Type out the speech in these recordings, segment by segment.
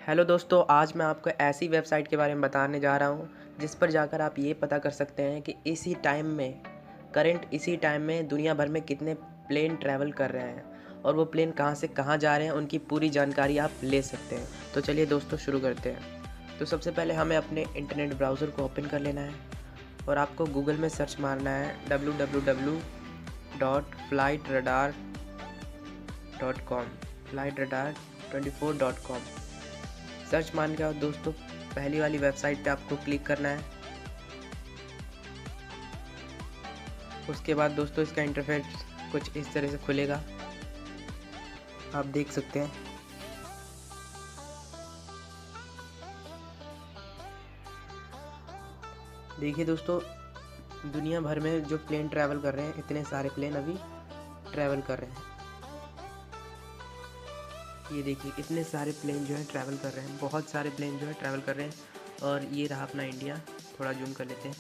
Hello दोस्तों, आज मैं आपको ऐसी वेबसाइट के बारे में बताने जा रहा हूँ जिस पर जाकर आप ये पता कर सकते हैं कि इसी टाइम में दुनिया भर में कितने प्लेन ट्रैवल कर रहे हैं और वो प्लेन कहाँ से कहाँ जा रहे हैं, उनकी पूरी जानकारी आप ले सकते हैं। तो चलिए दोस्तों शुरू करते हैं। तो सबसे पहले हमें अपने इंटरनेट ब्राउज़र को ओपन कर लेना है और आपको गूगल में सर्च मारना है www.flightradar.com flightradar24.com। सर्च मारने के बाद दोस्तों पहली वाली वेबसाइट पे आपको क्लिक करना है। उसके बाद दोस्तों इसका इंटरफेस कुछ इस तरह से खुलेगा, आप देख सकते हैं। देखिए दोस्तों, दुनिया भर में जो प्लेन ट्रैवल कर रहे हैं, इतने सारे प्लेन अभी ट्रैवल कर रहे हैं। ये देखिए इतने सारे प्लेन जो है ट्रैवल कर रहे हैं, बहुत सारे प्लेन जो है ट्रैवल कर रहे हैं। और ये रहा अपना इंडिया, थोड़ा जूम कर लेते हैं।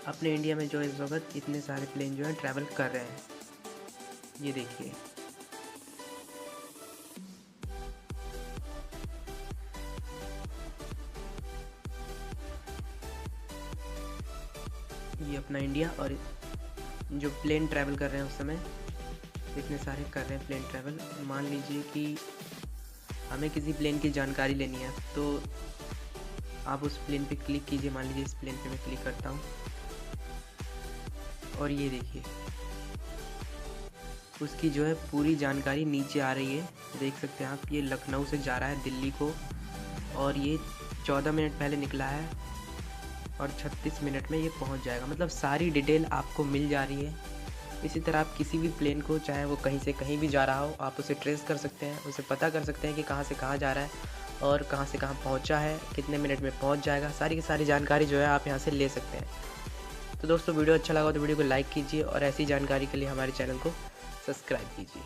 अपने इंडिया में जो इस वक्त इतने सारे प्लेन जो है ट्रैवल कर रहे हैं, ये देखिए। ये अपना इंडिया और जो प्लेन ट्रैवल कर रहे हैं उस समय इतने सारे कर रहे हैं प्लेन ट्रैवल। मान लीजिए कि हमें किसी प्लेन की जानकारी लेनी है तो आप उस प्लेन पे क्लिक कीजिए। मान लीजिए इस प्लेन पे मैं क्लिक करता हूँ और ये देखिए उसकी जो है पूरी जानकारी नीचे आ रही है, देख सकते हैं आप। ये लखनऊ से जा रहा है दिल्ली को और ये 14 मिनट पहले निकला है और 36 मिनट में ये पहुंच जाएगा। मतलब सारी डिटेल आपको मिल जा रही है। इसी तरह आप किसी भी प्लेन को, चाहे वो कहीं से कहीं भी जा रहा हो, आप उसे ट्रेस कर सकते हैं, उसे पता कर सकते हैं कि कहाँ से कहाँ जा रहा है और कहाँ से कहाँ पहुँचा है, कितने मिनट में पहुँच जाएगा। सारी की सारी जानकारी जो है आप यहाँ से ले सकते हैं। तो दोस्तों वीडियो अच्छा लगा तो वीडियो को लाइक कीजिए और ऐसी जानकारी के लिए हमारे चैनल को सब्सक्राइब कीजिए।